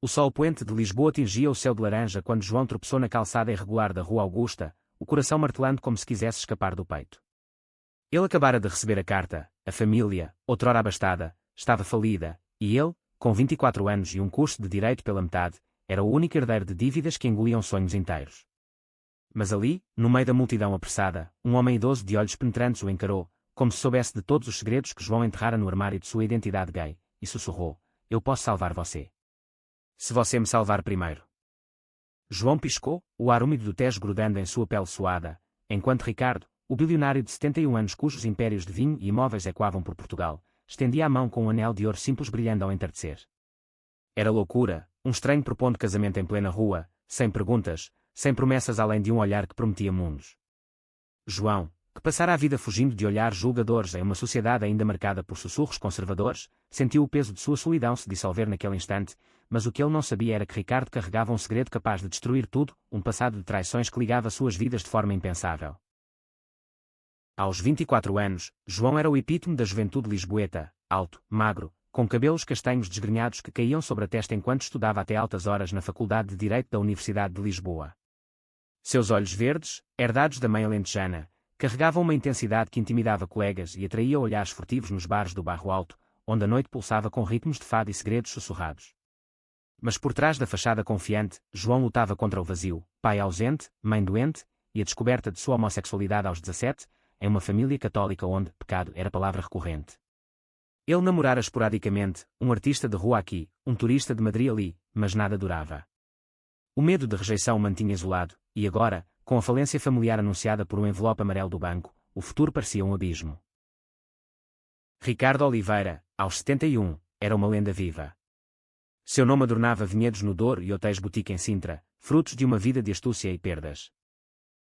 O sol poente de Lisboa tingia o céu de laranja quando João tropeçou na calçada irregular da Rua Augusta, o coração martelando como se quisesse escapar do peito. Ele acabara de receber a carta, a família, outrora abastada, estava falida, e ele, com 24 anos e um curso de direito pela metade, era o único herdeiro de dívidas que engoliam sonhos inteiros. Mas ali, no meio da multidão apressada, um homem idoso de olhos penetrantes o encarou, como se soubesse de todos os segredos que João enterrara no armário de sua identidade gay, e sussurrou: "Eu posso salvar você. Se você me salvar primeiro." João piscou, o ar úmido do Tejo grudando em sua pele suada, enquanto Ricardo, o bilionário de 71 anos cujos impérios de vinho e imóveis ecoavam por Portugal, estendia a mão com um anel de ouro simples brilhando ao entardecer. Era loucura, um estranho propondo casamento em plena rua, sem perguntas, sem promessas além de um olhar que prometia mundos. João, que passara a vida fugindo de olhares julgadores em uma sociedade ainda marcada por sussurros conservadores, sentiu o peso de sua solidão se dissolver naquele instante, mas o que ele não sabia era que Ricardo carregava um segredo capaz de destruir tudo, um passado de traições que ligava suas vidas de forma impensável. Aos 24 anos, João era o epítome da juventude lisboeta, alto, magro, com cabelos castanhos desgrenhados que caíam sobre a testa enquanto estudava até altas horas na Faculdade de Direito da Universidade de Lisboa. Seus olhos verdes, herdados da mãe alentejana, carregavam uma intensidade que intimidava colegas e atraía olhares furtivos nos bares do Bairro Alto, onde a noite pulsava com ritmos de fado e segredos sussurrados. Mas por trás da fachada confiante, João lutava contra o vazio, pai ausente, mãe doente, e a descoberta de sua homossexualidade aos 17, em uma família católica onde pecado era palavra recorrente. Ele namorara esporadicamente, um artista de rua aqui, um turista de Madrid ali, mas nada durava. O medo de rejeição o mantinha isolado, e agora, com a falência familiar anunciada por um envelope amarelo do banco, o futuro parecia um abismo. Ricardo Oliveira, aos 71, era uma lenda viva. Seu nome adornava vinhedos no Douro e hotéis boutique em Sintra, frutos de uma vida de astúcia e perdas.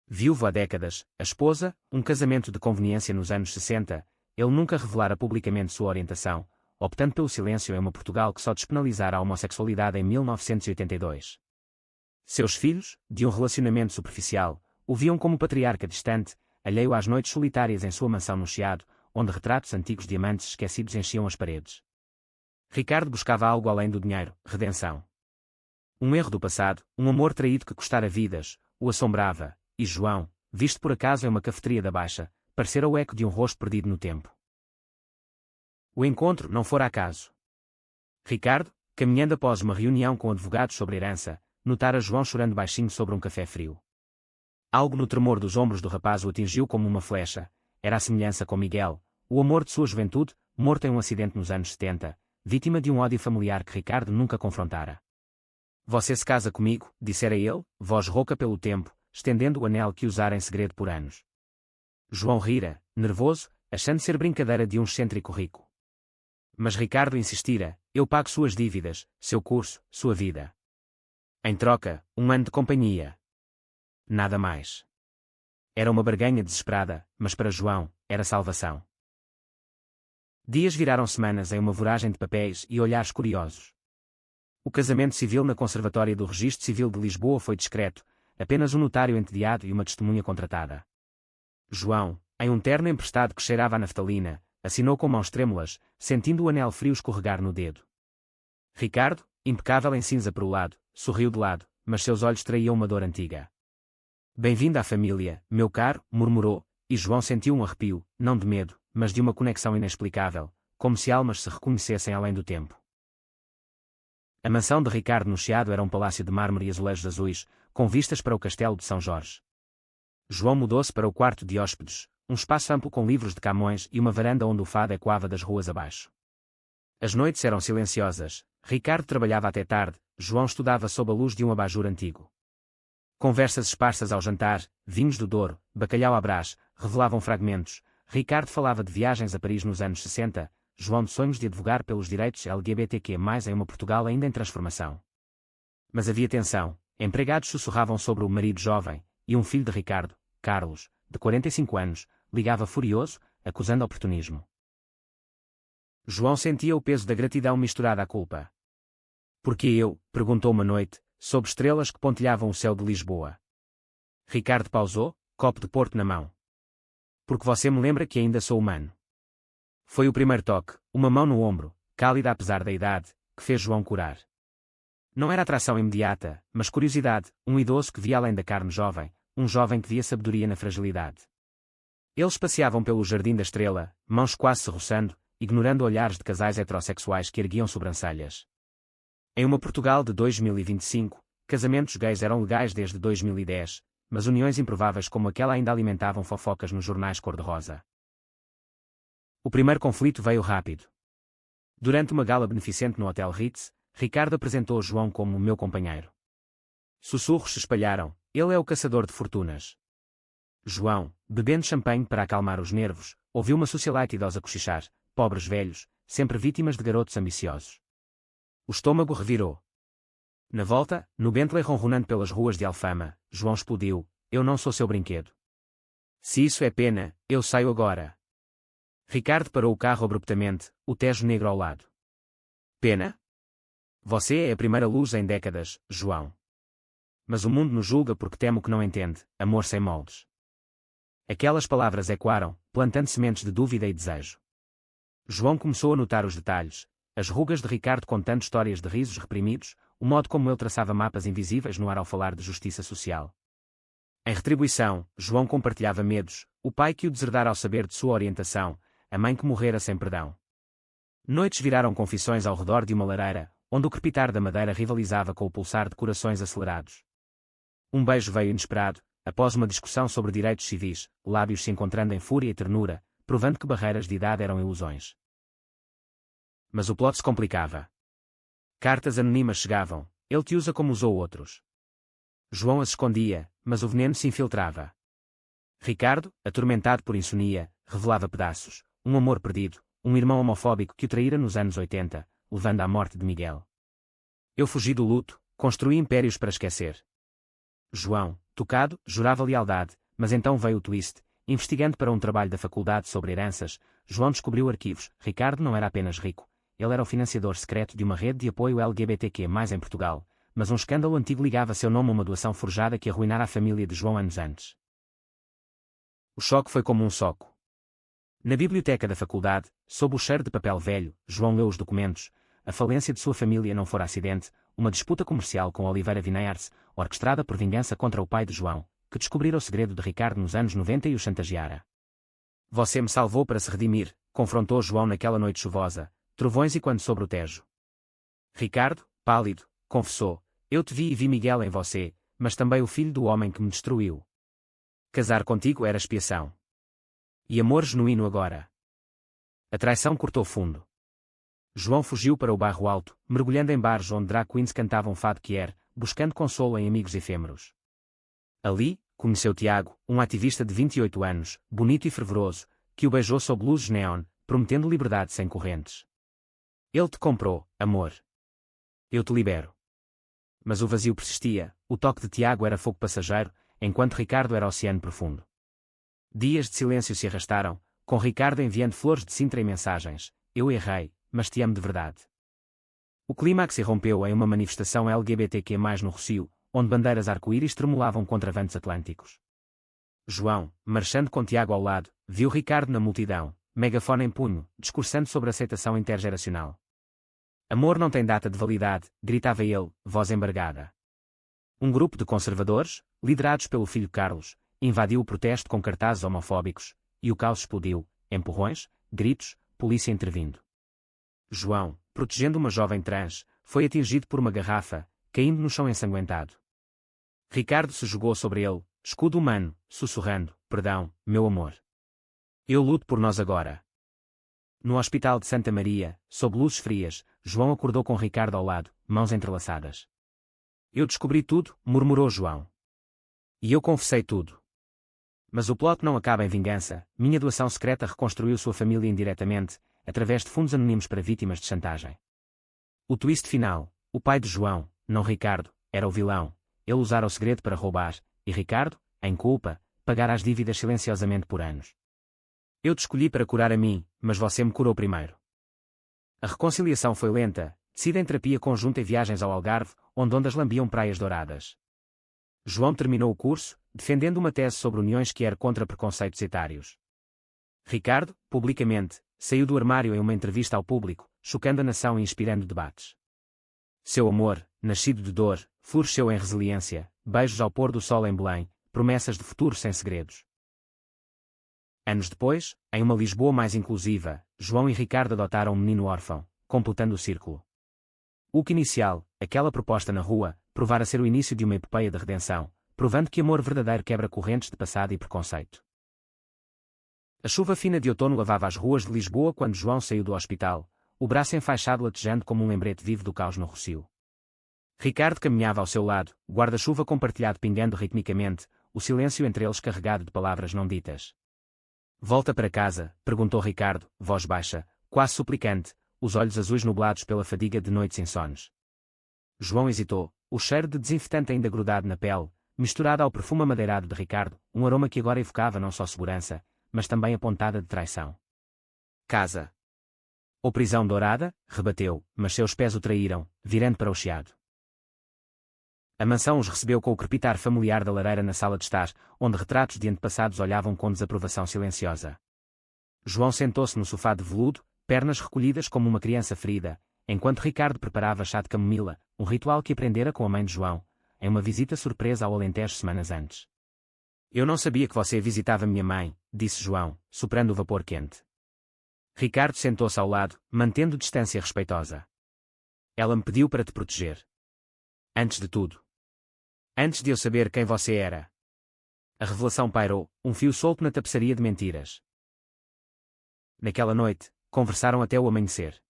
Viúvo há décadas, a esposa, um casamento de conveniência nos anos 60, ele nunca revelara publicamente sua orientação, optando pelo silêncio em uma Portugal que só despenalizara a homossexualidade em 1982. Seus filhos, de um relacionamento superficial, o viam como patriarca distante, alheio às noites solitárias em sua mansão no Chiado, onde retratos antigos de amantes esquecidos enchiam as paredes. Ricardo buscava algo além do dinheiro, redenção. Um erro do passado, um amor traído que custara vidas, o assombrava, e João, visto por acaso em uma cafeteria da Baixa, parecera o eco de um rosto perdido no tempo. O encontro não fora acaso. Ricardo, caminhando após uma reunião com advogados sobre herança, notara João chorando baixinho sobre um café frio. Algo no tremor dos ombros do rapaz o atingiu como uma flecha, era a semelhança com Miguel, o amor de sua juventude, morto em um acidente nos anos 70, vítima de um ódio familiar que Ricardo nunca confrontara. "Você se casa comigo", dissera ele, voz rouca pelo tempo, estendendo o anel que usara em segredo por anos. João rira, nervoso, achando ser brincadeira de um excêntrico rico. Mas Ricardo insistira: "Eu pago suas dívidas, seu curso, sua vida. Em troca, um ano de companhia. Nada mais." Era uma barganha desesperada, mas para João, era salvação. Dias viraram semanas em uma voragem de papéis e olhares curiosos. O casamento civil na Conservatória do Registro Civil de Lisboa foi discreto, apenas um notário entediado e uma testemunha contratada. João, em um terno emprestado que cheirava a naftalina, assinou com mãos trêmulas, sentindo o anel frio escorregar no dedo. Ricardo, impecável em cinza perolado, sorriu de lado, mas seus olhos traíam uma dor antiga. "Bem-vindo à família, meu caro", murmurou, e João sentiu um arrepio, não de medo, mas de uma conexão inexplicável, como se almas se reconhecessem além do tempo. A mansão de Ricardo no Chiado era um palácio de mármore e azulejos azuis, com vistas para o castelo de São Jorge. João mudou-se para o quarto de hóspedes, um espaço amplo com livros de Camões e uma varanda onde o fado ecoava das ruas abaixo. As noites eram silenciosas, Ricardo trabalhava até tarde, João estudava sob a luz de um abajur antigo. Conversas esparsas ao jantar, vinhos do Douro, bacalhau à Brás, revelavam fragmentos. Ricardo falava de viagens a Paris nos anos 60, João de sonhos de advogar pelos direitos LGBTQ+, em uma Portugal ainda em transformação. Mas havia tensão, empregados sussurravam sobre o marido jovem, e um filho de Ricardo, Carlos, de 45 anos, ligava furioso, acusando oportunismo. João sentia o peso da gratidão misturada à culpa. "Porque eu?", perguntou uma noite, sob estrelas que pontilhavam o céu de Lisboa. Ricardo pausou, copo de porto na mão. "Porque você me lembra que ainda sou humano." Foi o primeiro toque, uma mão no ombro, cálida apesar da idade, que fez João curar. Não era atração imediata, mas curiosidade, um idoso que via além da carne jovem, um jovem que via sabedoria na fragilidade. Eles passeavam pelo Jardim da Estrela, mãos quase se roçando, ignorando olhares de casais heterossexuais que erguiam sobrancelhas. Em uma Portugal de 2025, casamentos gays eram legais desde 2010, mas uniões improváveis como aquela ainda alimentavam fofocas nos jornais cor-de-rosa. O primeiro conflito veio rápido. Durante uma gala beneficente no Hotel Ritz, Ricardo apresentou João como meu companheiro. Sussurros se espalharam, ele é o caçador de fortunas. João, bebendo champanhe para acalmar os nervos, ouviu uma socialite idosa cochichar, pobres velhos, sempre vítimas de garotos ambiciosos. O estômago revirou. Na volta, no Bentley ronronando pelas ruas de Alfama, João explodiu, eu não sou seu brinquedo. Se isso é pena, eu saio agora. Ricardo parou o carro abruptamente, o Tejo Negro ao lado. Pena? Você é a primeira luz em décadas, João. Mas o mundo nos julga porque teme o que não entende, amor sem moldes. Aquelas palavras ecoaram, plantando sementes de dúvida e desejo. João começou a notar os detalhes, as rugas de Ricardo contando histórias de risos reprimidos, o modo como ele traçava mapas invisíveis no ar ao falar de justiça social. Em retribuição, João compartilhava medos, o pai que o deserdara ao saber de sua orientação, a mãe que morrera sem perdão. Noites viraram confissões ao redor de uma lareira, onde o crepitar da madeira rivalizava com o pulsar de corações acelerados. Um beijo veio inesperado, após uma discussão sobre direitos civis, lábios se encontrando em fúria e ternura, provando que barreiras de idade eram ilusões. Mas o plot se complicava. Cartas anônimas chegavam, ele te usa como usou outros. João as escondia, mas o veneno se infiltrava. Ricardo, atormentado por insônia, revelava pedaços, um amor perdido, um irmão homofóbico que o traíra nos anos 80, levando à morte de Miguel. Eu fugi do luto, construí impérios para esquecer. João, tocado, jurava lealdade, mas então veio o twist. Investigando para um trabalho da faculdade sobre heranças, João descobriu arquivos. Ricardo não era apenas rico, ele era o financiador secreto de uma rede de apoio LGBTQ+, em Portugal, mas um escândalo antigo ligava seu nome a uma doação forjada que arruinara a família de João anos antes. O choque foi como um soco. Na biblioteca da faculdade, sob o cheiro de papel velho, João leu os documentos. A falência de sua família não fora acidente, uma disputa comercial com Oliveira Vineyards, orquestrada por vingança contra o pai de João, que descobrira o segredo de Ricardo nos anos 90 e o chantageara. Você me salvou para se redimir, confrontou João naquela noite chuvosa, trovões e quando sobre o Tejo. Ricardo, pálido, confessou, eu te vi e vi Miguel em você, mas também o filho do homem que me destruiu. Casar contigo era expiação. E amor genuíno agora. A traição cortou fundo. João fugiu para o bairro alto, mergulhando em bares onde drag queens cantavam fado quier, buscando consolo em amigos efêmeros. Ali, conheceu Tiago, um ativista de 28 anos, bonito e fervoroso, que o beijou sob luzes neon, prometendo liberdade sem correntes. Ele te comprou, amor. Eu te libero. Mas o vazio persistia, o toque de Tiago era fogo passageiro, enquanto Ricardo era oceano profundo. Dias de silêncio se arrastaram, com Ricardo enviando flores de Sintra e mensagens, eu errei, mas te amo de verdade. O clímax irrompeu em uma manifestação LGBTQ+, no Rossio, onde bandeiras arco-íris tremulavam contra ventos atlânticos. João, marchando com Tiago ao lado, viu Ricardo na multidão, megafone em punho, discursando sobre aceitação intergeracional. Amor não tem data de validade, gritava ele, voz embargada. Um grupo de conservadores, liderados pelo filho Carlos, invadiu o protesto com cartazes homofóbicos, e o caos explodiu, empurrões, gritos, polícia intervindo. João, protegendo uma jovem trans, foi atingido por uma garrafa, caindo no chão ensanguentado. Ricardo se jogou sobre ele, escudo humano, sussurrando, perdão, meu amor. Eu luto por nós agora. No hospital de Santa Maria, sob luzes frias, João acordou com Ricardo ao lado, mãos entrelaçadas. Eu descobri tudo, murmurou João. E eu confessei tudo. Mas o plot não acaba em vingança, minha doação secreta reconstruiu sua família indiretamente, através de fundos anónimos para vítimas de chantagem. O twist final, o pai de João, não Ricardo, era o vilão, ele usara o segredo para roubar, e Ricardo, em culpa, pagara as dívidas silenciosamente por anos. Eu te escolhi para curar a mim, mas você me curou primeiro. A reconciliação foi lenta, tecida em terapia conjunta e viagens ao Algarve, onde ondas lambiam praias douradas. João terminou o curso, defendendo uma tese sobre uniões que era contra preconceitos etários. Ricardo, publicamente, saiu do armário em uma entrevista ao público, chocando a nação e inspirando debates. Seu amor, nascido de dor, floresceu em resiliência, beijos ao pôr do sol em Belém, promessas de futuro sem segredos. Anos depois, em uma Lisboa mais inclusiva, João e Ricardo adotaram um menino órfão, completando o círculo. O que inicial, aquela proposta na rua, provara ser o início de uma epopeia de redenção, provando que amor verdadeiro quebra correntes de passado e preconceito. A chuva fina de outono lavava as ruas de Lisboa quando João saiu do hospital, o braço enfaixado latejando como um lembrete vivo do caos no Rossio. Ricardo caminhava ao seu lado, o guarda-chuva compartilhado pingando ritmicamente, o silêncio entre eles carregado de palavras não ditas. Volta para casa, perguntou Ricardo, voz baixa, quase suplicante, os olhos azuis nublados pela fadiga de noites insones. João hesitou, o cheiro de desinfetante ainda grudado na pele, misturado ao perfume amadeirado de Ricardo, um aroma que agora evocava não só segurança, mas também a pontada de traição. Casa. Ou prisão dourada, rebateu, mas seus pés o traíram, virando para o chiado. A mansão os recebeu com o crepitar familiar da lareira na sala de estar, onde retratos de antepassados olhavam com desaprovação silenciosa. João sentou-se no sofá de veludo, pernas recolhidas como uma criança ferida, enquanto Ricardo preparava chá de camomila, um ritual que aprendera com a mãe de João, em uma visita surpresa ao Alentejo semanas antes. Eu não sabia que você visitava minha mãe, disse João, soprando o vapor quente. Ricardo sentou-se ao lado, mantendo distância respeitosa. Ela me pediu para te proteger. Antes de tudo. Antes de eu saber quem você era. A revelação pairou, um fio solto na tapeçaria de mentiras. Naquela noite, conversaram até o amanhecer.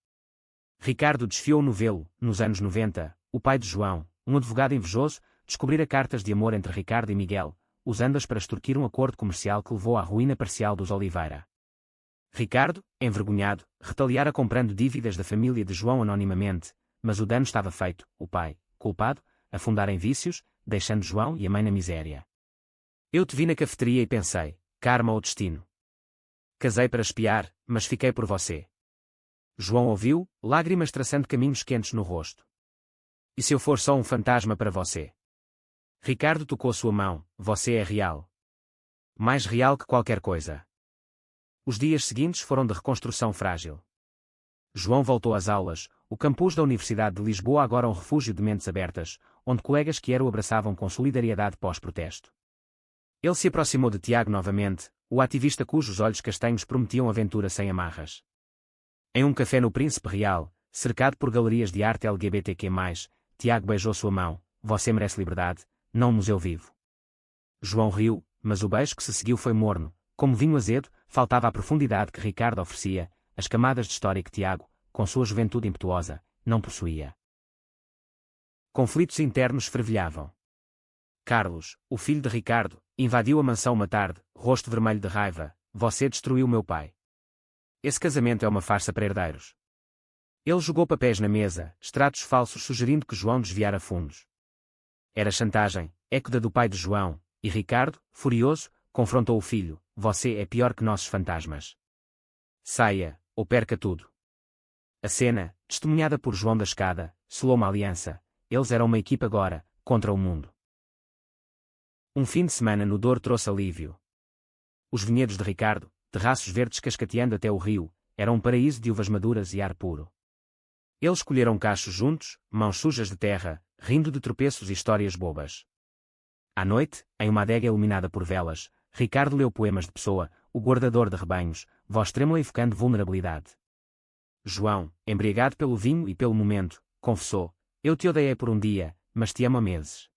Ricardo desfiou o novelo, nos anos 90, o pai de João, um advogado invejoso, descobrira cartas de amor entre Ricardo e Miguel, usando-as para extorquir um acordo comercial que levou à ruína parcial dos Oliveira. Ricardo, envergonhado, retaliara comprando dívidas da família de João anonimamente, mas o dano estava feito, o pai, culpado, afundara em vícios, deixando João e a mãe na miséria. Eu te vi na cafeteria e pensei, karma ou destino. Casei para espiar, mas fiquei por você. João ouviu, lágrimas traçando caminhos quentes no rosto. E se eu for só um fantasma para você? Ricardo tocou sua mão, você é real. Mais real que qualquer coisa. Os dias seguintes foram de reconstrução frágil. João voltou às aulas, o campus da Universidade de Lisboa agora um refúgio de mentes abertas, onde colegas que o abraçavam com solidariedade pós-protesto. Ele se aproximou de Tiago novamente, o ativista cujos olhos castanhos prometiam aventura sem amarras. Em um café no Príncipe Real, cercado por galerias de arte LGBTQ+, Tiago beijou sua mão, você merece liberdade, não um museu vivo. João riu, mas o beijo que se seguiu foi morno, como vinho azedo, faltava a profundidade que Ricardo oferecia, as camadas de história que Tiago, com sua juventude impetuosa, não possuía. Conflitos internos fervilhavam. Carlos, o filho de Ricardo, invadiu a mansão uma tarde, rosto vermelho de raiva, você destruiu meu pai. Esse casamento é uma farsa para herdeiros. Ele jogou papéis na mesa, extratos falsos sugerindo que João desviara fundos. Era chantagem, eco da do pai de João, e Ricardo, furioso, confrontou o filho, você é pior que nossos fantasmas. Saia, ou perca tudo. A cena, testemunhada por João da Escada, selou uma aliança, eles eram uma equipa agora, contra o mundo. Um fim de semana no Douro trouxe alívio. Os vinhedos de Ricardo, terraços verdes cascateando até o rio, eram um paraíso de uvas maduras e ar puro. Eles colheram cachos juntos, mãos sujas de terra, rindo de tropeços e histórias bobas. À noite, em uma adega iluminada por velas, Ricardo leu poemas de Pessoa, o guardador de rebanhos, voz trêmula evocando vulnerabilidade. João, embriagado pelo vinho e pelo momento, confessou, eu te odiei por um dia, mas te amo há meses.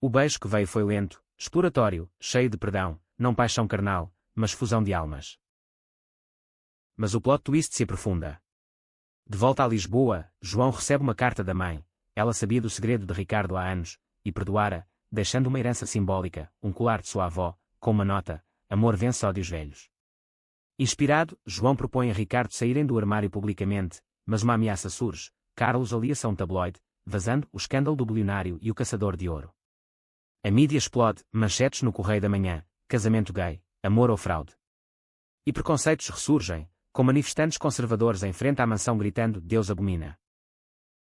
O beijo que veio foi lento, exploratório, cheio de perdão, não paixão carnal, mas fusão de almas. Mas o plot twist se aprofunda. De volta a Lisboa, João recebe uma carta da mãe, ela sabia do segredo de Ricardo há anos, e perdoara, deixando uma herança simbólica, um colar de sua avó, com uma nota, amor vence ódios velhos. Inspirado, João propõe a Ricardo saírem do armário publicamente, mas uma ameaça surge, Carlos alia-se a um tabloide, vazando o escândalo do bilionário e o caçador de ouro. A mídia explode, manchetes no Correio da Manhã, casamento gay, amor ou fraude. E preconceitos ressurgem, com manifestantes conservadores em frente à mansão gritando Deus abomina.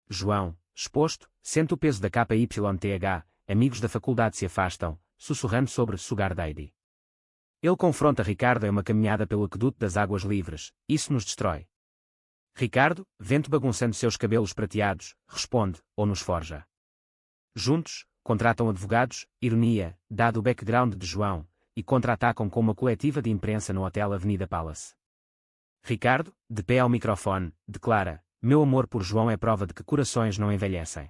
João, exposto, sente o peso da KYTH, amigos da faculdade se afastam, sussurrando sobre Sugar Daddy. Ele confronta Ricardo em uma caminhada pelo aqueduto das águas livres, isso nos destrói. Ricardo, vento bagunçando seus cabelos prateados, responde, ou nos forja. Juntos, contratam advogados, ironia, dado o background de João, e contra-atacam com uma coletiva de imprensa no Hotel Avenida Palace. Ricardo, de pé ao microfone, declara: meu amor por João é prova de que corações não envelhecem.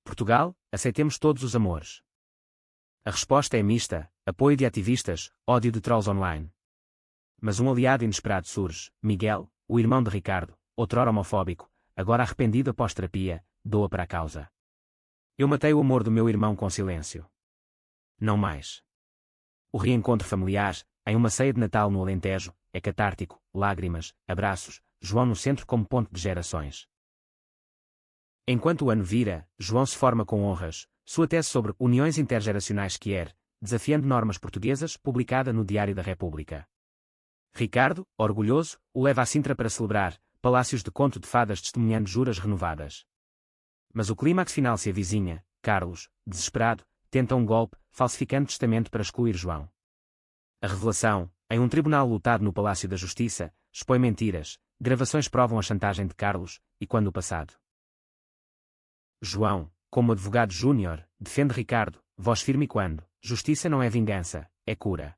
Portugal, aceitemos todos os amores. A resposta é mista: apoio de ativistas, ódio de trolls online. Mas um aliado inesperado surge: Miguel, o irmão de Ricardo, outrora homofóbico, agora arrependido após terapia, doa para a causa. Eu matei o amor do meu irmão com silêncio. Não mais. O reencontro familiar, em uma ceia de Natal no Alentejo, é catártico, lágrimas, abraços, João no centro como ponte de gerações. Enquanto o ano vira, João se forma com honras, sua tese sobre uniões intergeracionais quer, desafiando normas portuguesas, publicada no Diário da República. Ricardo, orgulhoso, o leva a Sintra para celebrar, palácios de conto de fadas testemunhando juras renovadas. Mas o clímax final se avizinha: Carlos, desesperado, tenta um golpe, falsificando testamento para excluir João. A revelação, em um tribunal lotado no Palácio da Justiça, expõe mentiras, gravações provam a chantagem de Carlos, e quando o passado. João, como advogado júnior, defende Ricardo, voz firme quando: justiça não é vingança, é cura.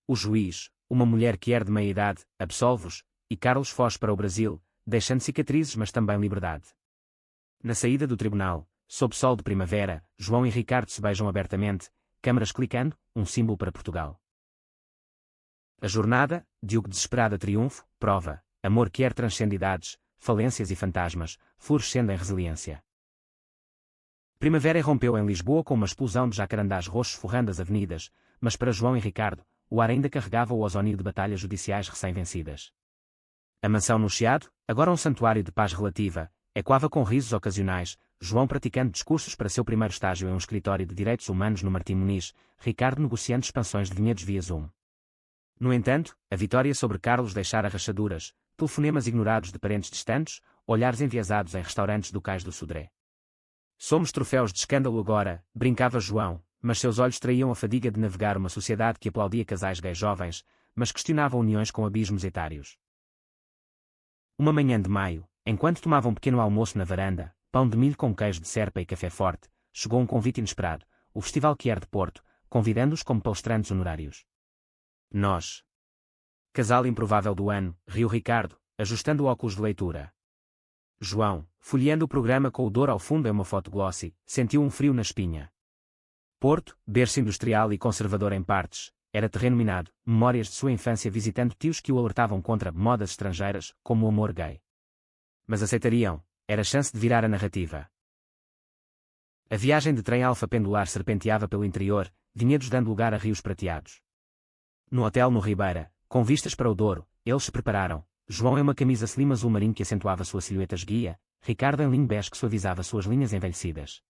O juiz, uma mulher que de meia-idade, absolve-os, e Carlos foge para o Brasil, deixando cicatrizes mas também liberdade. Na saída do tribunal, sob sol de primavera, João e Ricardo se beijam abertamente, câmaras clicando, um símbolo para Portugal. A jornada, de o desesperado triunfo, prova: amor que transcende idades, falências e fantasmas, florescendo em resiliência. Primavera irrompeu em Lisboa com uma explosão de jacarandás roxos forrando as avenidas, mas para João e Ricardo, o ar ainda carregava o ozónio de batalhas judiciais recém-vencidas. A mansão no Chiado, agora um santuário de paz relativa, ecoava com risos ocasionais, João praticando discursos para seu primeiro estágio em um escritório de direitos humanos no Martim Muniz, Ricardo negociando expansões de vinhedos via Zoom. No entanto, a vitória sobre Carlos deixara rachaduras, telefonemas ignorados de parentes distantes, olhares enviesados em restaurantes do Cais do Sodré. Somos troféus de escândalo agora, brincava João, mas seus olhos traíam a fadiga de navegar uma sociedade que aplaudia casais gays jovens, mas questionava uniões com abismos etários. Uma manhã de maio, enquanto tomava um pequeno almoço na varanda, pão de milho com queijo de serpa e café forte, chegou um convite inesperado: o Festival Quer de Porto, convidando-os como palestrantes honorários. Nós. Casal improvável do ano, riu Ricardo, ajustando o óculos de leitura. João, folheando o programa com o Douro ao fundo em uma foto glossy, sentiu um frio na espinha. Porto, berço industrial e conservador em partes, era terreno minado, memórias de sua infância visitando tios que o alertavam contra modas estrangeiras, como o amor gay. Mas aceitariam, era chance de virar a narrativa. A viagem de trem alfa pendular serpenteava pelo interior, vinhedos dando lugar a rios prateados. No hotel no Ribeira, com vistas para o Douro, eles se prepararam, João em uma camisa slim azul marinho que acentuava sua silhueta esguia, Ricardo em linho bege que suavizava suas linhas envelhecidas.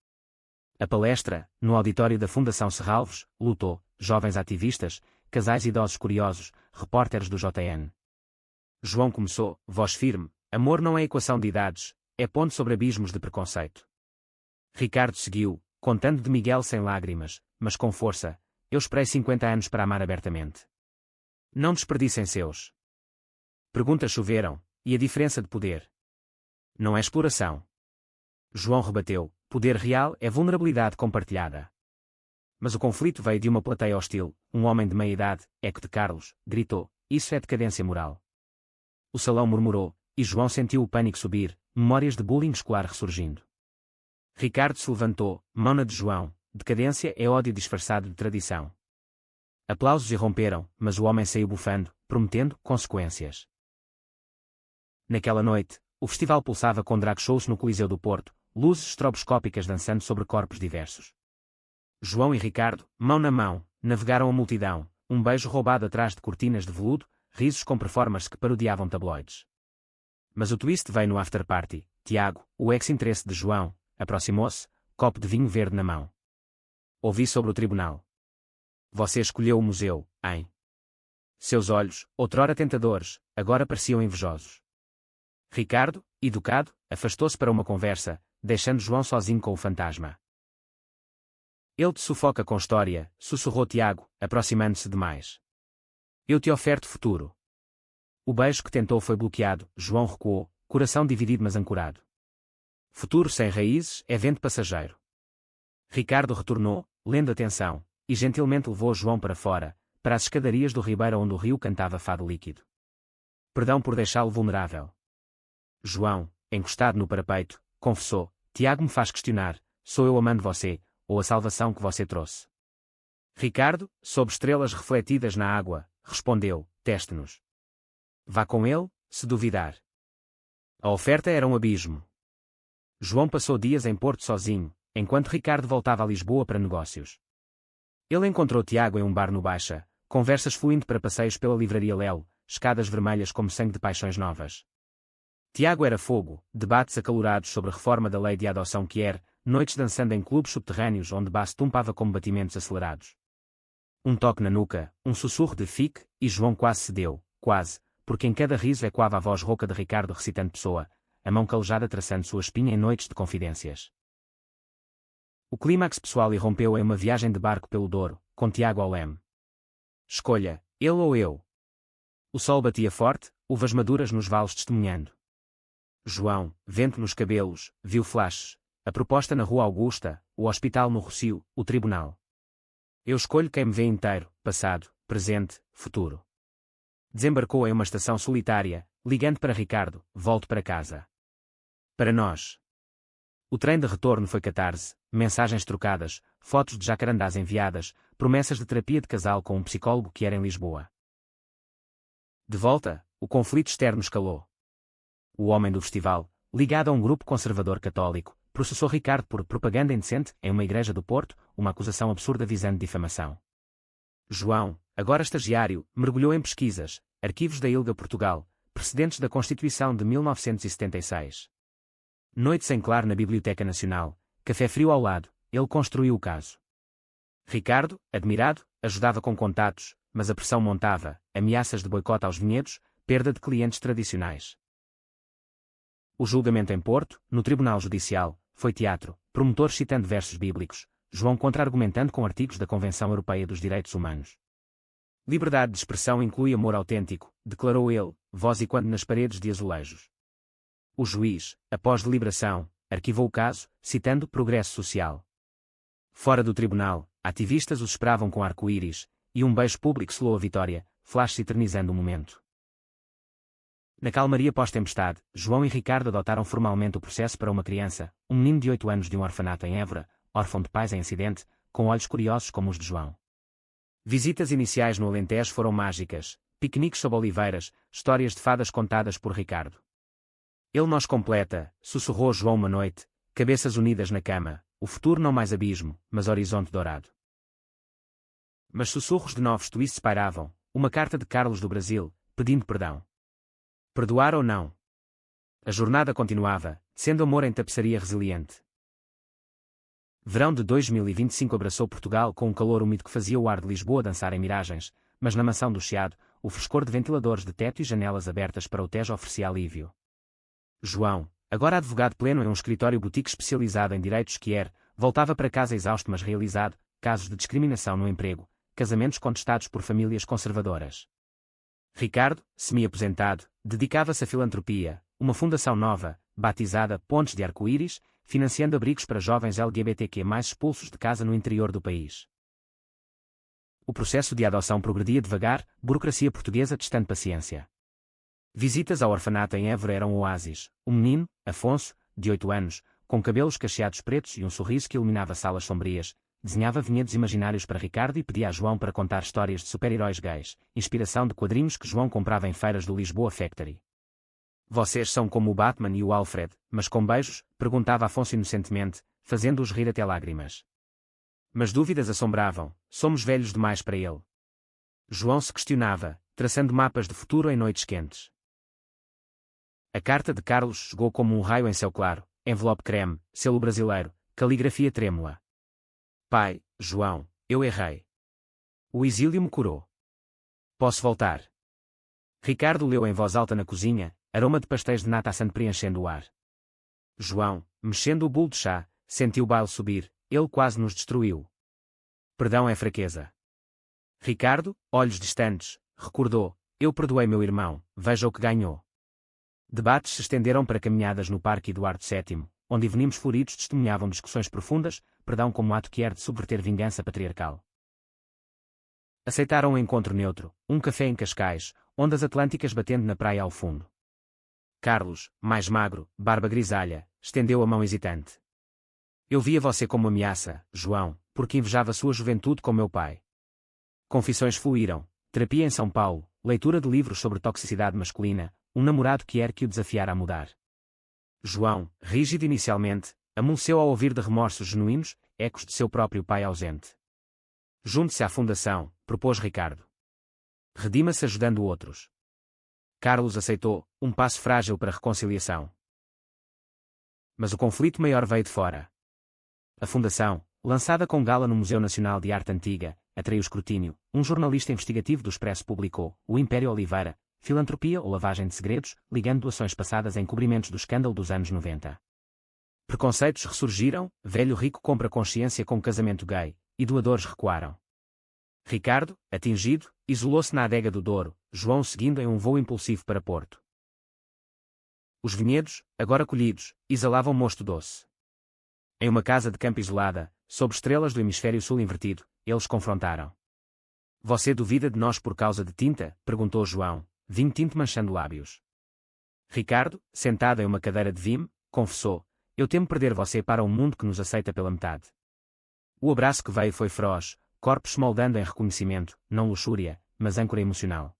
A palestra, no auditório da Fundação Serralves, lutou, jovens ativistas, casais idosos curiosos, repórteres do JN. João começou, voz firme: amor não é equação de idades, é ponte sobre abismos de preconceito. Ricardo seguiu, contando de Miguel sem lágrimas, mas com força: eu esperei 50 anos para amar abertamente. Não desperdicem seus. Perguntas choveram, e a diferença de poder? Não é exploração. João rebateu: poder real é vulnerabilidade compartilhada. Mas o conflito veio de uma plateia hostil, um homem de meia-idade, eco de Carlos, gritou: isso é decadência moral. O salão murmurou, e João sentiu o pânico subir, memórias de bullying escolar ressurgindo. Ricardo se levantou, mão na de João: decadência é ódio disfarçado de tradição. Aplausos irromperam, mas o homem saiu bufando, prometendo consequências. Naquela noite, o festival pulsava com drag shows no Coliseu do Porto, luzes estroboscópicas dançando sobre corpos diversos. João e Ricardo, mão na mão, navegaram a multidão, um beijo roubado atrás de cortinas de veludo, risos com performers que parodiavam tabloides. Mas o twist veio no after-party. Tiago, o ex-interesse de João, aproximou-se, copo de vinho verde na mão. Ouvi sobre o tribunal. Você escolheu o museu, hein? Seus olhos, outrora tentadores, agora pareciam invejosos. Ricardo, educado, afastou-se para uma conversa, deixando João sozinho com o fantasma. Ele te sufoca com história, sussurrou Tiago, aproximando-se demais. Eu te oferto futuro. O beijo que tentou foi bloqueado, João recuou, coração dividido mas ancorado. Futuro sem raízes é vento passageiro. Ricardo retornou, lendo atenção, e gentilmente levou João para fora, para as escadarias do ribeiro onde o rio cantava fado líquido. Perdão por deixá-lo vulnerável. João, encostado no parapeito, confessou: Tiago me faz questionar, sou eu amando você, ou a salvação que você trouxe? Ricardo, sob estrelas refletidas na água, respondeu: teste-nos. Vá com ele, se duvidar. A oferta era um abismo. João passou dias em Porto sozinho, enquanto Ricardo voltava a Lisboa para negócios. Ele encontrou Tiago em um bar no Baixa, conversas fluindo para passeios pela livraria Léo, escadas vermelhas como sangue de paixões novas. Tiago era fogo, debates acalorados sobre a reforma da lei de adoção Kier, noites dançando em clubes subterrâneos onde baço tumpava como batimentos acelerados. Um toque na nuca, um sussurro de fique, e João quase cedeu, quase, porque em cada riso ecoava a voz rouca de Ricardo recitando Pessoa, a mão calejada traçando sua espinha em noites de confidências. O clímax pessoal irrompeu em uma viagem de barco pelo Douro, com Tiago ao leme. Escolha, ele ou eu. O sol batia forte, uvas maduras nos vales testemunhando. João, vento nos cabelos, viu flashes, a proposta na Rua Augusta, o hospital no Rossio, o tribunal. Eu escolho quem me vê inteiro, passado, presente, futuro. Desembarcou em uma estação solitária, ligando para Ricardo: volto para casa. Para nós. O trem de retorno foi catarse, mensagens trocadas, fotos de jacarandás enviadas, promessas de terapia de casal com um psicólogo que era em Lisboa. De volta, o conflito externo escalou. O homem do festival, ligado a um grupo conservador católico, processou Ricardo por propaganda indecente em uma igreja do Porto, uma acusação absurda visando difamação. João, agora estagiário, mergulhou em pesquisas, arquivos da ILGA Portugal, precedentes da Constituição de 1976. Noite sem claro na Biblioteca Nacional, café frio ao lado, ele construiu o caso. Ricardo, admirado, ajudava com contatos, mas a pressão montava, ameaças de boicote aos vinhedos, perda de clientes tradicionais. O julgamento em Porto, no Tribunal Judicial, foi teatro, promotores citando versos bíblicos, João contra-argumentando com artigos da Convenção Europeia dos Direitos Humanos. Liberdade de expressão inclui amor autêntico, declarou ele, voz e quando nas paredes de azulejos. O juiz, após deliberação, arquivou o caso, citando progresso social. Fora do tribunal, ativistas os esperavam com arco-íris, e um beijo público selou a vitória, flashes eternizando o momento. Na calmaria pós-tempestade, João e Ricardo adotaram formalmente o processo para uma criança, um menino de 8 anos de um orfanato em Évora, órfão de pais em acidente, com olhos curiosos como os de João. Visitas iniciais no Alentejo foram mágicas, piqueniques sob oliveiras, histórias de fadas contadas por Ricardo. Ele nos completa, sussurrou João uma noite, cabeças unidas na cama, o futuro não mais abismo, mas horizonte dourado. Mas sussurros de novos twists pairavam, uma carta de Carlos do Brasil, pedindo perdão. Perdoar ou não? A jornada continuava, sendo amor em tapeçaria resiliente. Verão de 2025 abraçou Portugal com um calor úmido que fazia o ar de Lisboa dançar em miragens, mas na mansão do Chiado, o frescor de ventiladores de teto e janelas abertas para o Tejo oferecia alívio. João, agora advogado pleno em um escritório boutique especializado em direitos Kier, voltava para casa exausto mas realizado, casos de discriminação no emprego, casamentos contestados por famílias conservadoras. Ricardo, semi-aposentado, dedicava-se à filantropia, uma fundação nova, batizada Pontes de Arco-Íris, financiando abrigos para jovens LGBTQ+ expulsos de casa no interior do país. O processo de adoção progredia devagar, burocracia portuguesa testando paciência. Visitas ao orfanato em Évora eram um oásis. Um menino, Afonso, de 8 anos, com cabelos cacheados pretos e um sorriso que iluminava salas sombrias, desenhava vinhedos imaginários para Ricardo e pedia a João para contar histórias de super-heróis gays, inspiração de quadrinhos que João comprava em feiras do Lisboa Factory. Vocês são como o Batman e o Alfred, mas com beijos? Perguntava Afonso inocentemente, fazendo-os rir até lágrimas. Mas dúvidas assombravam, somos velhos demais para ele. João se questionava, traçando mapas de futuro em noites quentes. A carta de Carlos chegou como um raio em céu claro, envelope creme, selo brasileiro, caligrafia trêmula. Pai, João, eu errei. O exílio me curou. Posso voltar? Ricardo leu em voz alta na cozinha, aroma de pastéis de nata assando preenchendo o ar. João, mexendo o bolo de chá, sentiu o baile subir, ele quase nos destruiu. Perdão é fraqueza. Ricardo, olhos distantes, recordou, eu perdoei meu irmão, veja o que ganhou. Debates se estenderam para caminhadas no Parque Eduardo VII, onde evenimos floridos testemunhavam discussões profundas, perdão como ato que de subverter vingança patriarcal. Aceitaram um encontro neutro, um café em Cascais, ondas atlânticas batendo na praia ao fundo. Carlos, mais magro, barba grisalha, estendeu a mão hesitante. Eu via você como ameaça, João, porque invejava sua juventude com meu pai. Confissões fluíram, terapia em São Paulo, leitura de livros sobre toxicidade masculina, um namorado que o desafiara a mudar. João, rígido inicialmente, amoleceu ao ouvir de remorsos genuínos, ecos de seu próprio pai ausente. Junte-se à fundação, propôs Ricardo. Redima-se ajudando outros. Carlos aceitou, um passo frágil para a reconciliação. Mas o conflito maior veio de fora. A fundação, lançada com gala no Museu Nacional de Arte Antiga, atraiu escrutínio. Um jornalista investigativo do Expresso publicou O Império Oliveira, filantropia ou lavagem de segredos, ligando doações passadas a encobrimentos do escândalo dos anos 90. Preconceitos ressurgiram, velho rico compra consciência com casamento gay, e doadores recuaram. Ricardo, atingido, isolou-se na adega do Douro, João seguindo em um voo impulsivo para Porto. Os vinhedos, agora colhidos, exalavam mosto doce. Em uma casa de campo isolada, sob estrelas do hemisfério sul invertido, eles confrontaram. Você duvida de nós por causa de tinta? Perguntou João, vinho tinto manchando lábios. Ricardo, sentado em uma cadeira de vime, confessou, eu temo perder você para um mundo que nos aceita pela metade. O abraço que veio foi feroz, corpos se moldando em reconhecimento, não luxúria, mas âncora emocional.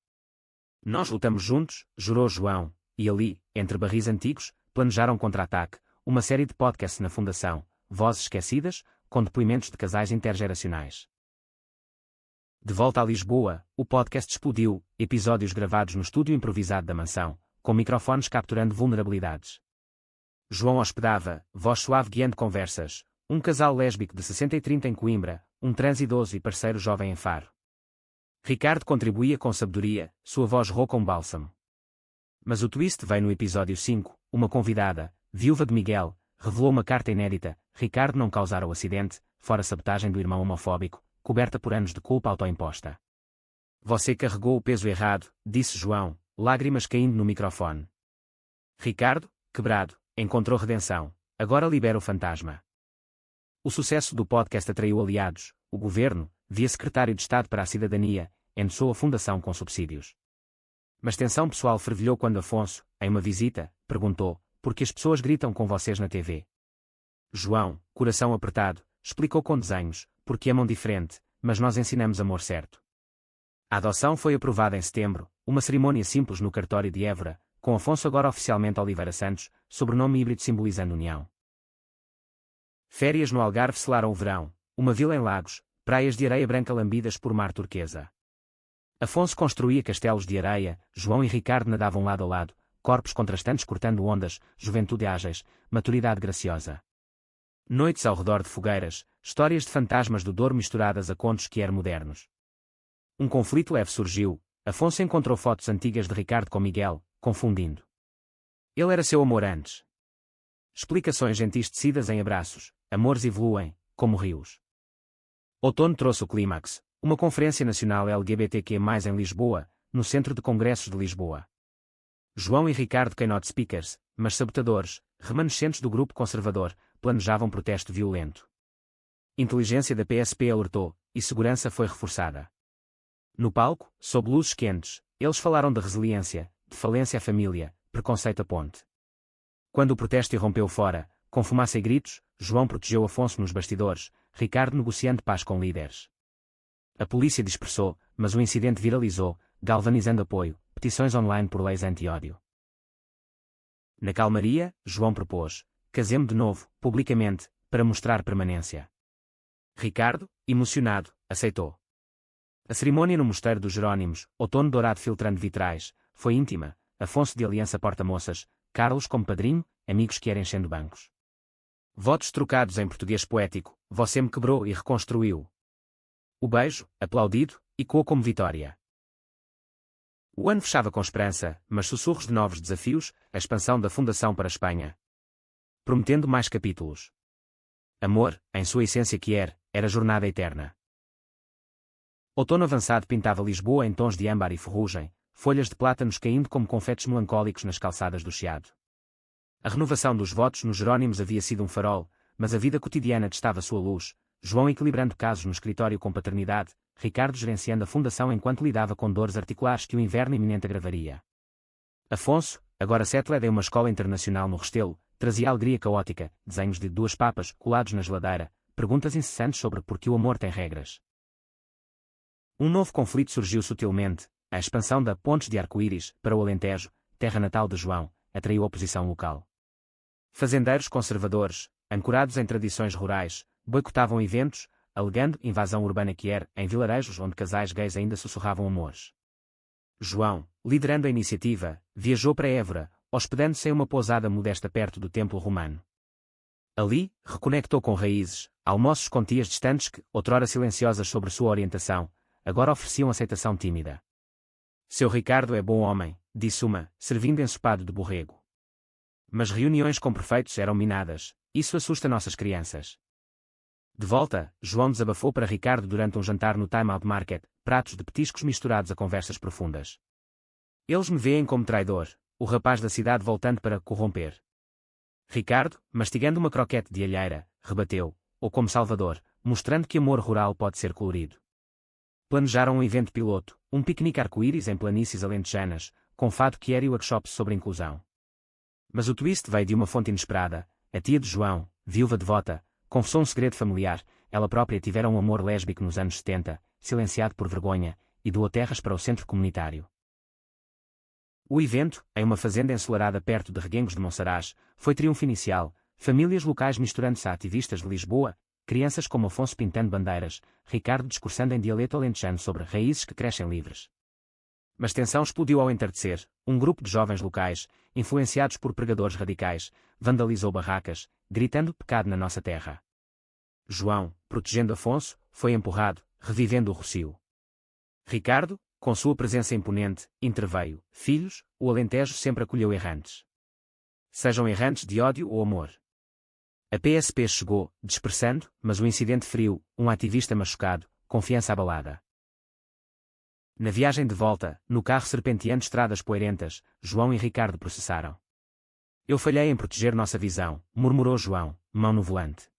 Nós lutamos juntos, jurou João, e ali, entre barris antigos, planejaram contra-ataque, uma série de podcasts na Fundação, Vozes Esquecidas, com depoimentos de casais intergeracionais. De volta a Lisboa, o podcast explodiu, episódios gravados no estúdio improvisado da mansão, com microfones capturando vulnerabilidades. João hospedava, voz suave guiando conversas, um casal lésbico de 60 e 30 em Coimbra, um trans idoso e parceiro jovem em Faro. Ricardo contribuía com sabedoria, sua voz rouca um bálsamo. Mas o twist veio no episódio 5, uma convidada, viúva de Miguel, revelou uma carta inédita, Ricardo não causara o acidente, fora sabotagem do irmão homofóbico, coberta por anos de culpa autoimposta. Você carregou o peso errado, disse João, lágrimas caindo no microfone. Ricardo, quebrado, encontrou redenção, agora libera o fantasma. O sucesso do podcast atraiu aliados, o governo, via secretário de Estado para a Cidadania, endossou a fundação com subsídios. Mas tensão pessoal fervilhou quando Afonso, em uma visita, perguntou, por que as pessoas gritam com vocês na TV? João, coração apertado, explicou com desenhos, porque amam diferente, mas nós ensinamos amor certo. A adoção foi aprovada em setembro, uma cerimônia simples no cartório de Évora, com Afonso agora oficialmente Oliveira Santos, sobrenome híbrido simbolizando união. Férias no Algarve selaram o verão, uma vila em Lagos, praias de areia branca lambidas por mar turquesa. Afonso construía castelos de areia, João e Ricardo nadavam lado a lado, corpos contrastantes cortando ondas, juventude ágeis, maturidade graciosa. Noites ao redor de fogueiras, histórias de fantasmas do Douro misturadas a contos modernos. Um conflito leve surgiu, Afonso encontrou fotos antigas de Ricardo com Miguel, confundindo. Ele era seu amor antes. Explicações gentis tecidas em abraços, amores evoluem, como rios. Outono trouxe o clímax, uma conferência nacional LGBTQ+, em Lisboa, no Centro de Congressos de Lisboa. João e Ricardo keynote speakers, mas sabotadores, remanescentes do grupo conservador, planejavam protesto violento. Inteligência da PSP alertou, e segurança foi reforçada. No palco, sob luzes quentes, eles falaram de resiliência, de falência à família, preconceito à ponte. Quando o protesto irrompeu fora, com fumaça e gritos, João protegeu Afonso nos bastidores, Ricardo negociando paz com líderes. A polícia dispersou, mas o incidente viralizou, galvanizando apoio, petições online por leis anti-ódio. Na calmaria, João propôs, casemo de novo, publicamente, para mostrar permanência. Ricardo, emocionado, aceitou. A cerimônia no Mosteiro dos Jerónimos, outono dourado filtrando vitrais, foi íntima, Afonso de aliança porta-moças, Carlos como padrinho, amigos que eram enchendo bancos. Votos trocados em português poético, você me quebrou e reconstruiu. O beijo, aplaudido, ecoou como vitória. O ano fechava com esperança, mas sussurros de novos desafios, a expansão da Fundação para a Espanha. Prometendo mais capítulos. Amor, em sua essência era jornada eterna. Outono avançado pintava Lisboa em tons de âmbar e ferrugem, folhas de plátanos caindo como confetes melancólicos nas calçadas do Chiado. A renovação dos votos nos Jerónimos havia sido um farol, mas a vida cotidiana testava sua luz, João equilibrando casos no escritório com paternidade, Ricardo gerenciando a fundação enquanto lidava com dores articulares que o inverno iminente agravaria. Afonso, agora settler em uma escola internacional no Restelo, trazia alegria caótica, desenhos de duas papas colados na geladeira, perguntas incessantes sobre por que o amor tem regras. Um novo conflito surgiu sutilmente, a expansão da Pontes de Arco-Íris para o Alentejo, terra natal de João, atraiu oposição local. Fazendeiros conservadores, ancorados em tradições rurais, boicotavam eventos, alegando invasão urbana que era, em vilarejos onde casais gays ainda sussurravam amores. João, liderando a iniciativa, viajou para Évora, hospedando-se em uma pousada modesta perto do templo romano. Ali, reconectou com raízes, almoços com tias distantes que, outrora silenciosas sobre sua orientação, agora ofereciam aceitação tímida. Seu Ricardo é bom homem, disse uma, servindo ensopado de borrego. Mas reuniões com prefeitos eram minadas, isso assusta nossas crianças. De volta, João desabafou para Ricardo durante um jantar no Time Out Market, pratos de petiscos misturados a conversas profundas. Eles me veem como traidor, o rapaz da cidade voltando para corromper. Ricardo, mastigando uma croquete de alheira, rebateu, ou como salvador, mostrando que amor rural pode ser colorido. Planejaram um evento piloto, um piquenique arco-íris em planícies alentejanas, com fado que era e workshops sobre inclusão. Mas o twist veio de uma fonte inesperada, a tia de João, viúva devota, confessou um segredo familiar, ela própria tivera um amor lésbico nos anos 70, silenciado por vergonha, e doou terras para o centro comunitário. O evento, em uma fazenda ensolarada perto de Reguengos de Monsaraz, foi triunfo inicial, famílias locais misturando-se a ativistas de Lisboa, crianças como Afonso pintando bandeiras, Ricardo discursando em dialeto alentejano sobre raízes que crescem livres. Mas tensão explodiu ao entardecer, um grupo de jovens locais, influenciados por pregadores radicais, vandalizou barracas, gritando pecado na nossa terra. João, protegendo Afonso, foi empurrado, revivendo o rocio. Ricardo, com sua presença imponente, interveio. Filhos, o Alentejo sempre acolheu errantes. Sejam errantes de ódio ou amor. A PSP chegou, dispersando, mas o incidente feriu, um ativista machucado, confiança abalada. Na viagem de volta, no carro serpenteando estradas poeirentas, João e Ricardo processaram. Eu falhei em proteger nossa visão, murmurou João, mão no volante.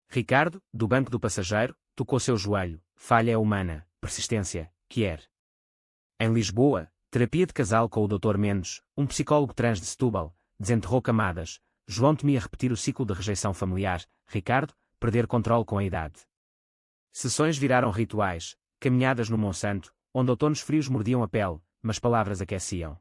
Ricardo, do banco do passageiro, tocou seu joelho, falha é humana, persistência, quer. Em Lisboa, terapia de casal com o Dr. Mendes, um psicólogo trans de Setúbal, desenterrou camadas, João temia repetir o ciclo de rejeição familiar, Ricardo, perder controle com a idade. Sessões viraram rituais, caminhadas no Monsanto, onde outonos frios mordiam a pele, mas palavras aqueciam.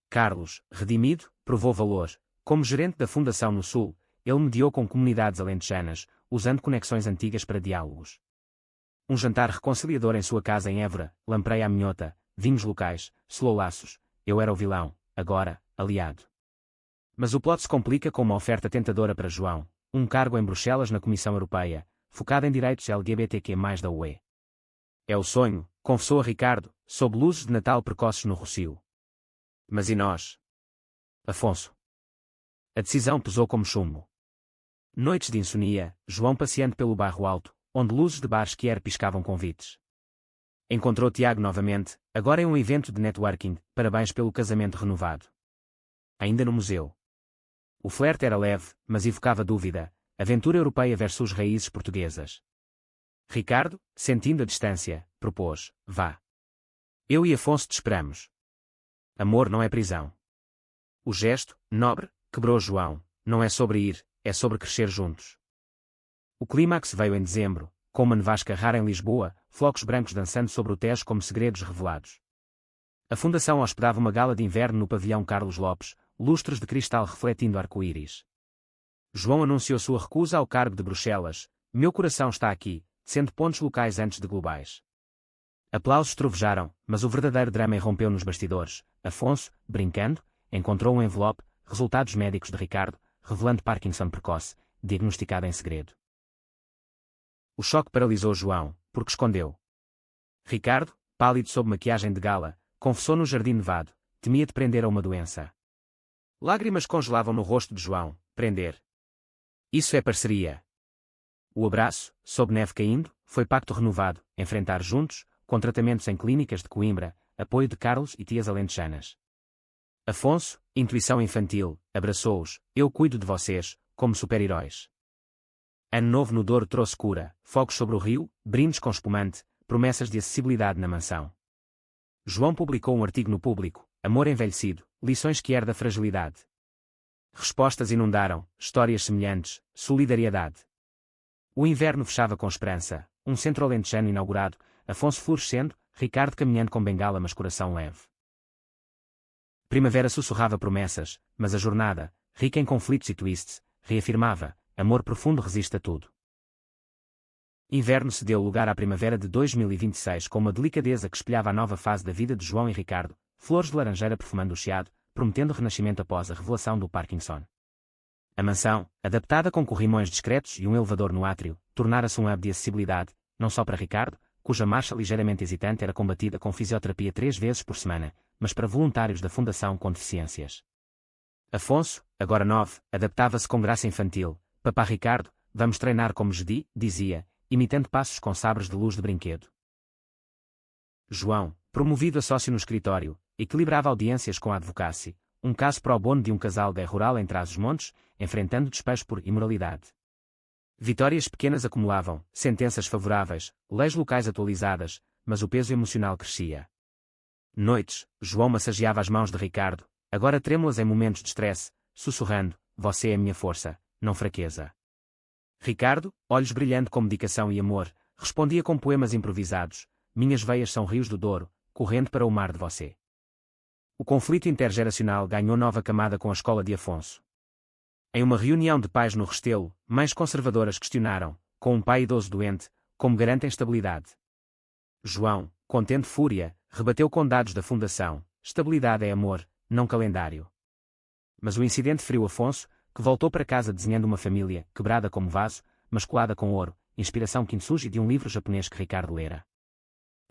Carlos, redimido, provou valor. Como gerente da Fundação no Sul, ele mediou com comunidades alentejanas, usando conexões antigas para diálogos. Um jantar reconciliador em sua casa em Évora, lampreia à minhota, vinhos locais, selou laços. Eu era o vilão, agora, aliado. Mas o plot se complica com uma oferta tentadora para João, um cargo em Bruxelas na Comissão Europeia, focado em direitos LGBTQ+, da UE. É o sonho, confessou a Ricardo, sob luzes de Natal precoces no Rocio. Mas e nós? Afonso. A decisão pesou como chumbo. Noites de insonia, João passeando pelo bairro alto, onde luzes de bares Quier piscavam convites. Encontrou Tiago novamente, agora em um evento de networking, parabéns pelo casamento renovado. Ainda no museu. O flerte era leve, mas evocava dúvida, aventura europeia versus raízes portuguesas. Ricardo, sentindo a distância, propôs, vá. Eu e Afonso te esperamos. Amor não é prisão. O gesto, nobre, quebrou João, não é sobre ir, é sobre crescer juntos. O clímax veio em dezembro, com uma nevasca rara em Lisboa, flocos brancos dançando sobre o Tejo como segredos revelados. A Fundação hospedava uma gala de inverno no pavilhão Carlos Lopes, lustros de cristal refletindo arco-íris. João anunciou sua recusa ao cargo de Bruxelas, meu coração está aqui, sendo pontos locais antes de globais. Aplausos trovejaram, mas o verdadeiro drama irrompeu nos bastidores. Afonso, brincando, encontrou um envelope, resultados médicos de Ricardo, revelando Parkinson precoce, diagnosticado em segredo. O choque paralisou João, porque escondeu. Ricardo, pálido sob maquiagem de gala, confessou no jardim nevado, temia de prender a uma doença. Lágrimas congelavam no rosto de João, prender. Isso é parceria. O abraço, sob neve caindo, foi pacto renovado, enfrentar juntos, com tratamentos em clínicas de Coimbra, apoio de Carlos e tias alentejanas. Afonso, intuição infantil, abraçou-os, eu cuido de vocês, como super-heróis. Ano novo no Douro trouxe cura, fogos sobre o rio, brindes com espumante, promessas de acessibilidade na mansão. João publicou um artigo no Público, Amor envelhecido, lições que herda fragilidade. Respostas inundaram, histórias semelhantes, solidariedade. O inverno fechava com esperança, um centro alentejano inaugurado, Afonso florescendo, Ricardo caminhando com bengala mas coração leve. Primavera sussurrava promessas, mas a jornada, rica em conflitos e twists, reafirmava, amor profundo resiste a tudo. Inverno cedeu lugar à primavera de 2026 com uma delicadeza que espelhava a nova fase da vida de João e Ricardo, flores de laranjeira perfumando o chiado, prometendo renascimento após a revelação do Parkinson. A mansão, adaptada com corrimões discretos e um elevador no átrio, tornara-se um hub de acessibilidade, não só para Ricardo, cuja marcha ligeiramente hesitante era combatida com fisioterapia 3 vezes por semana, mas para voluntários da Fundação com deficiências. Afonso, agora 9, adaptava-se com graça infantil. Papá Ricardo, vamos treinar como Jedi, dizia, imitando passos com sabres de luz de brinquedo. João, promovido a sócio no escritório, equilibrava audiências com a advocacy, um caso pro bono de um casal de rural em Trás-os-Montes, enfrentando despejo por imoralidade. Vitórias pequenas acumulavam, sentenças favoráveis, leis locais atualizadas, mas o peso emocional crescia. Noites, João massageava as mãos de Ricardo, agora trêmulas em momentos de stress, sussurrando, você é minha força, não fraqueza. Ricardo, olhos brilhando com dedicação e amor, respondia com poemas improvisados, minhas veias são rios do Douro, correndo para o mar de você. O conflito intergeracional ganhou nova camada com a escola de Afonso. Em uma reunião de pais no Restelo, mães conservadoras questionaram, com um pai idoso doente, como garantem estabilidade. João, contendo fúria, rebateu com dados da Fundação, estabilidade é amor, não calendário. Mas o incidente feriu Afonso, que voltou para casa desenhando uma família, quebrada como vaso, mas colada com ouro, inspiração que surge de um livro japonês que Ricardo lera.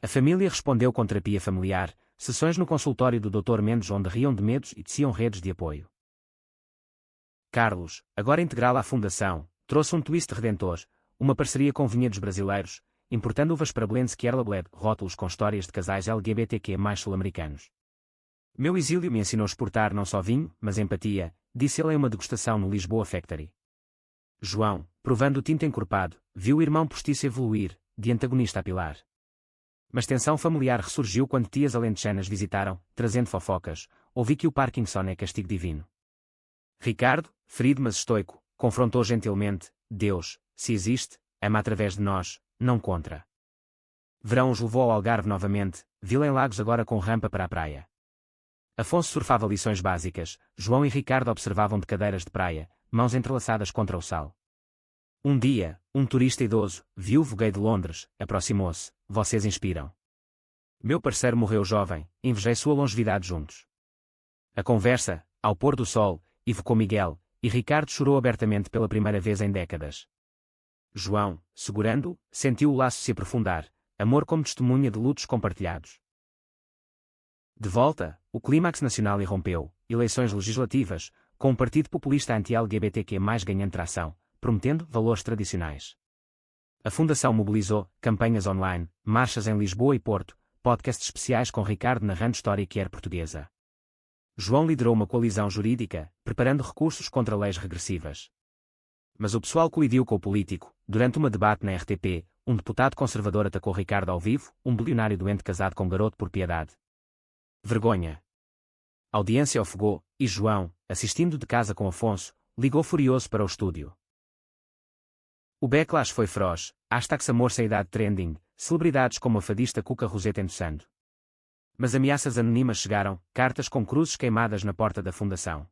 A família respondeu com terapia familiar, sessões no consultório do Dr. Mendes onde riam de medos e teciam redes de apoio. Carlos, agora integral à Fundação, trouxe um twist redentor, uma parceria com vinhedos brasileiros, importando uvas Parablense e Erla Bled, rótulos com histórias de casais LGBTQ mais sul-americanos. Meu exílio me ensinou a exportar não só vinho, mas empatia, disse ele em uma degustação no Lisboa Factory. João, provando o tinto encorpado, viu o irmão postiço evoluir, de antagonista a pilar. Mas tensão familiar ressurgiu quando tias alentejanas visitaram, trazendo fofocas, ouvi que o Parkinson é castigo divino. Ricardo, ferido mas estoico, confrontou gentilmente, Deus, se existe, ama através de nós, não contra. Verão os levou ao Algarve novamente, Vila em Lagos agora com rampa para a praia. Afonso surfava lições básicas, João e Ricardo observavam de cadeiras de praia, mãos entrelaçadas contra o sal. Um dia, um turista idoso, viúvo gay de Londres, aproximou-se, vocês inspiram. Meu parceiro morreu jovem, invejei sua longevidade juntos. A conversa, ao pôr do sol, evocou Miguel, e Ricardo chorou abertamente pela primeira vez em décadas. João, segurando-o, sentiu o laço se aprofundar, amor como testemunha de lutos compartilhados. De volta, o clímax nacional irrompeu, eleições legislativas, com um partido populista anti-LGBTQ ganhando tração, prometendo valores tradicionais. A Fundação mobilizou, campanhas online, marchas em Lisboa e Porto, podcasts especiais com Ricardo narrando história que era portuguesa. João liderou uma coalizão jurídica, preparando recursos contra leis regressivas. Mas o pessoal colidiu com o político, durante uma debate na RTP, um deputado conservador atacou Ricardo ao vivo, um bilionário doente casado com garoto por piedade. Vergonha. A audiência ofegou, e João, assistindo de casa com Afonso, ligou furioso para o estúdio. O backlash foi feroz, #amor sem idade trending, celebridades como a fadista Cuca Roseta endossando. Mas ameaças anônimas chegaram, cartas com cruzes queimadas na porta da Fundação.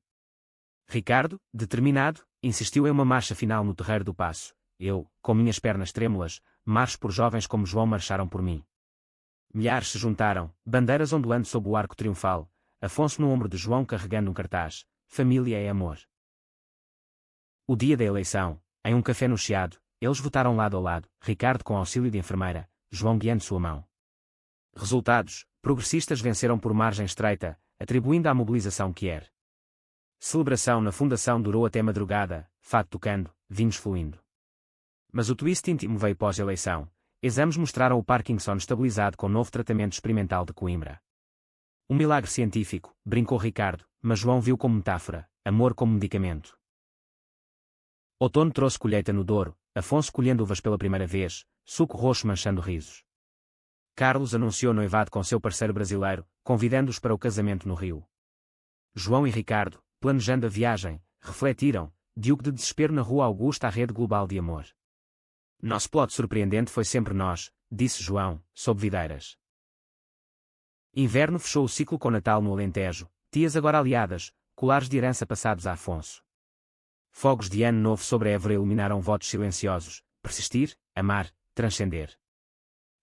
Ricardo, determinado, insistiu em uma marcha final no Terreiro do Paço. Eu, com minhas pernas trêmulas, marcho por jovens como João marcharam por mim. Milhares se juntaram, bandeiras ondulando sob o arco triunfal, Afonso no ombro de João carregando um cartaz, família é amor. O dia da eleição, em um café no Chiado, eles votaram lado a lado, Ricardo com auxílio de enfermeira, João guiando sua mão. Resultados, progressistas venceram por margem estreita, atribuindo à mobilização que era. Celebração na Fundação durou até madrugada, fado tocando, vinhos fluindo. Mas o twist íntimo veio pós-eleição. Exames mostraram o Parkinson estabilizado com novo tratamento experimental de Coimbra. Um milagre científico, brincou Ricardo, mas João viu como metáfora, amor como medicamento. Outono trouxe colheita no Douro, Afonso colhendo uvas pela primeira vez, suco roxo manchando risos. Carlos anunciou noivado com seu parceiro brasileiro, convidando-os para o casamento no Rio. João e Ricardo, planejando a viagem, refletiram, Diogo de desespero na Rua Augusta à rede global de amor. Nosso plot surpreendente foi sempre nós, disse João, sob videiras. Inverno fechou o ciclo com Natal no Alentejo, tias agora aliadas, colares de herança passados a Afonso. Fogos de ano novo sobre a Évora iluminaram votos silenciosos, persistir, amar, transcender.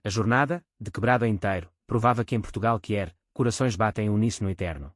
A jornada, de quebrado a inteiro, provava que em Portugal corações batem em uníssono eterno.